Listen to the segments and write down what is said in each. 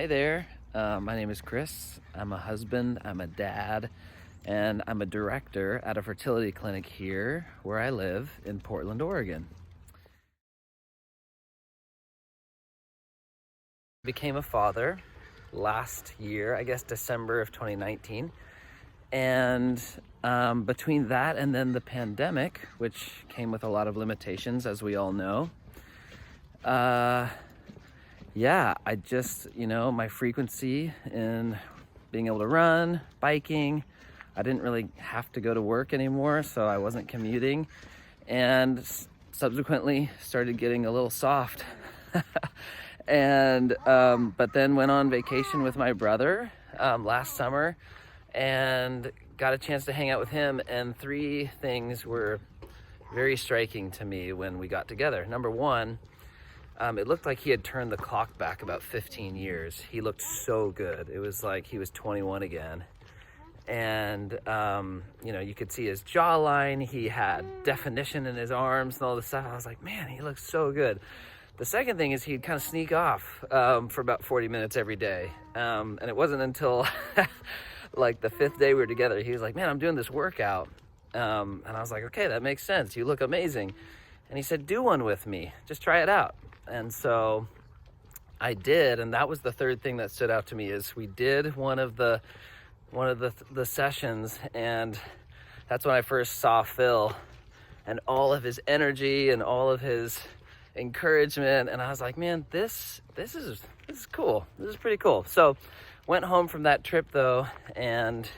Hey there, my name is Chris. I'm a husband, I'm a dad, and I'm a director at a fertility clinic here where I live in Portland, Oregon. Became a father last year, I guess December of 2019. And between that and then the pandemic, which came with a lot of limitations, as we all know, yeah, I just, my frequency in being able to run, biking, I didn't really have to go to work anymore, so I wasn't commuting, and subsequently started getting a little soft. And but then went on vacation with my brother last summer and got a chance to hang out with him, and three things were very striking to me when we got together. Number one, it looked like he had turned the clock back about 15 years. He looked so good. It was like he was 21 again. And, you could see his jawline. He had definition in his arms and all this stuff. I was like, man, he looks so good. The second thing is he'd kind of sneak off for about 40 minutes every day. And it wasn't until like the fifth day we were together, he was like, man, I'm doing this workout. And I was like, okay, that makes sense. You look amazing. And he said, do one with me. Just try it out. And so I did, and that was the third thing that stood out to me. Is we did one of the sessions, and that's when I first saw Phil and all of his energy and all of his encouragement, and I was like, man, this is cool. This is pretty cool. So went home from that trip though, and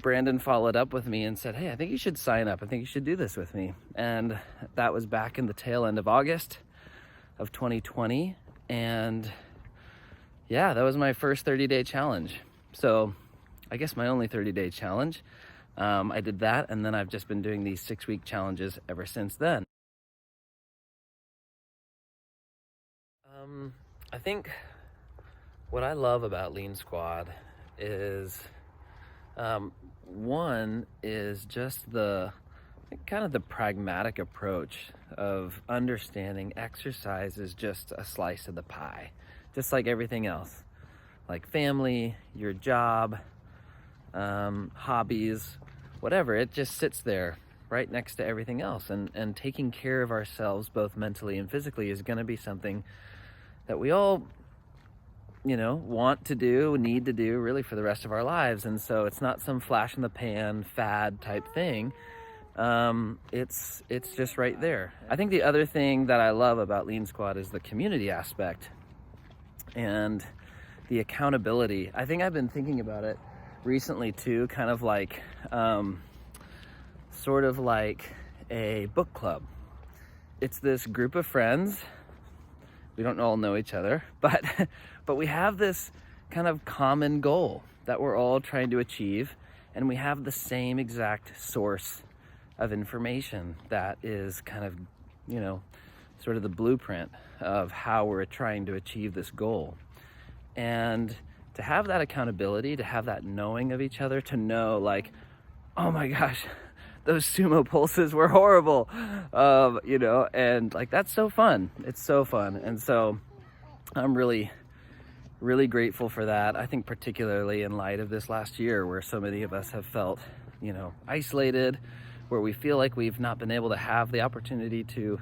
Brandon followed up with me and said, hey, I think you should sign up. I think you should do this with me. And that was back in the tail end of August of 2020. And yeah, that was my first 30-day challenge. So I guess my only 30-day challenge. I did that, and then I've just been doing these 6-week challenges ever since then. I think what I love about Lean Squad is one is just the pragmatic approach of understanding exercise is just a slice of the pie, just like everything else, like family, your job, hobbies, whatever. It just sits there right next to everything else, and taking care of ourselves both mentally and physically is going to be something that we all want to do, need to do really for the rest of our lives. And so it's not some flash in the pan fad type thing. It's just right there. I think the other thing that I love about Lean Squad is the community aspect and the accountability. I think I've been thinking about it recently too, kind of like sort of like a book club. It's this group of friends. We don't all know each other, but we have this kind of common goal that we're all trying to achieve, and we have the same exact source of information that is kind of, sort of the blueprint of how we're trying to achieve this goal. And to have that accountability, to have that knowing of each other, to know like, oh my gosh, those sumo pulses were horrible, and like, that's so fun. It's so fun. And so I'm really, really grateful for that. I think particularly in light of this last year where so many of us have felt, isolated, where we feel like we've not been able to have the opportunity to,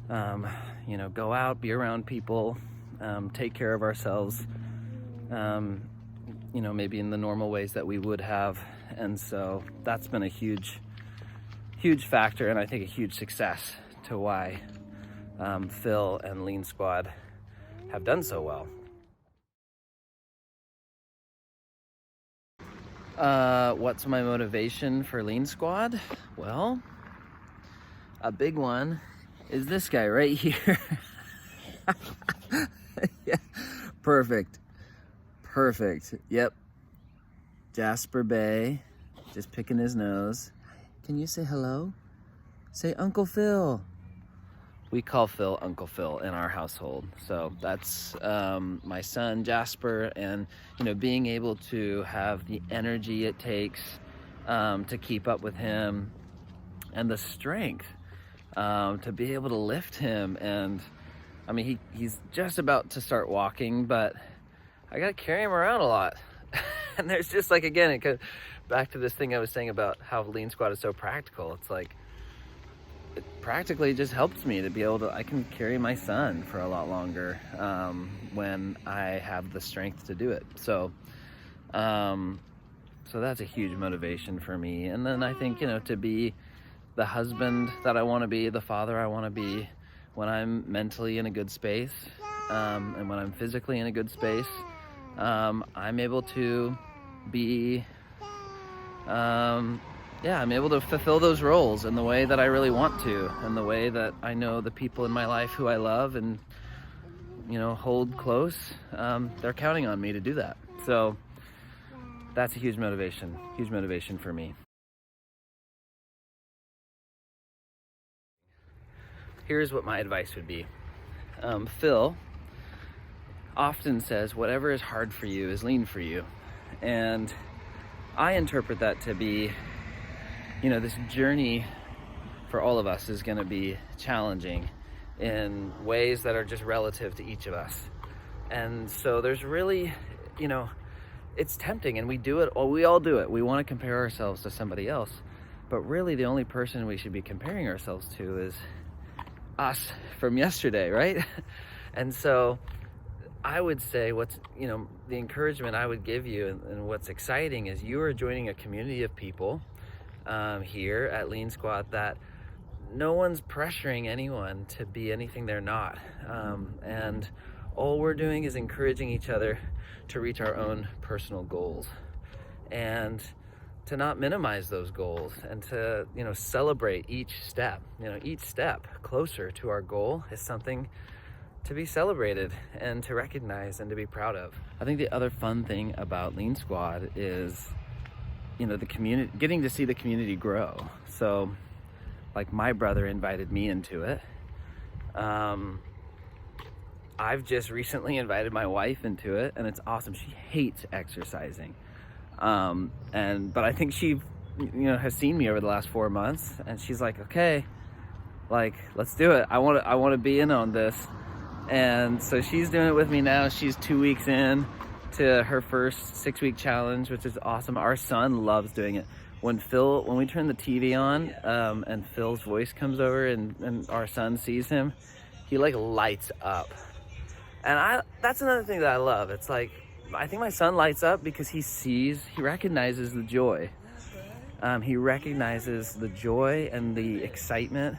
go out, be around people, take care of ourselves, maybe in the normal ways that we would have. And so that's been a huge factor, and I think a huge success to why Phil and Lean Squad have done so well. What's my motivation for Lean Squad? Well, a big one is this guy right here. Yeah, perfect. Yep. Jasper Bay, just picking his nose. Can you say hello? Say Uncle Phil. We call Phil Uncle Phil in our household. So that's my son Jasper, and being able to have the energy it takes to keep up with him, and the strength to be able to lift him and I mean, he's just about to start walking, but I gotta carry him around a lot. And there's just like, again, it goes back to this thing I was saying about how Lean Squad is so practical. It's like, it practically just helps me to be able to, I can carry my son for a lot longer when I have the strength to do it. So that's a huge motivation for me. And then I think, to be the husband that I want to be, the father I want to be, when I'm mentally in a good space, and when I'm physically in a good space, I'm able to be, I'm able to fulfill those roles in the way that I really want to, and the way that I know the people in my life who I love and, hold close, they're counting on me to do that. So that's a huge motivation for me. Here's what my advice would be. Phil often says, whatever is hard for you is lean for you. And I interpret that to be, this journey for all of us is going to be challenging in ways that are just relative to each of us. And so there's really, it's tempting, and we all do it. We want to compare ourselves to somebody else, but really the only person we should be comparing ourselves to is us from yesterday, right? And so I would say the encouragement I would give you, and what's exciting, is you are joining a community of people here at Lean Squad that no one's pressuring anyone to be anything they're not. And all we're doing is encouraging each other to reach our own personal goals, and to not minimize those goals, and to, celebrate each step. Each step closer to our goal is something to be celebrated and to recognize and to be proud of. I think the other fun thing about Lean Squad is, the community, getting to see the community grow. So, like, my brother invited me into it. I've just recently invited my wife into it, and it's awesome. She hates exercising. But I think she, has seen me over the last 4 months, and she's like, okay, like, let's do it. I want to be in on this. And so she's doing it with me now. She's 2 weeks in to her first 6-week challenge, which is awesome. Our son loves doing it. When we turn the TV on, and Phil's voice comes over and our son sees him, he like lights up. And that's another thing that I love. It's like, I think my son lights up because he recognizes the joy. He recognizes the joy and the excitement,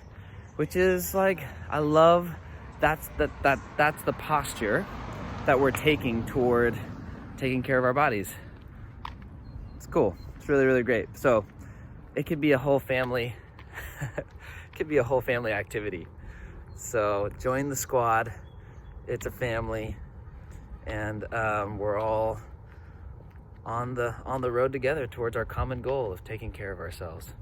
which is like, I love, that's the posture that we're taking toward taking care of our bodies. It's cool. It's really, really great. So it could be a whole family, activity. So join the squad. It's a family, and we're all on the road together towards our common goal of taking care of ourselves.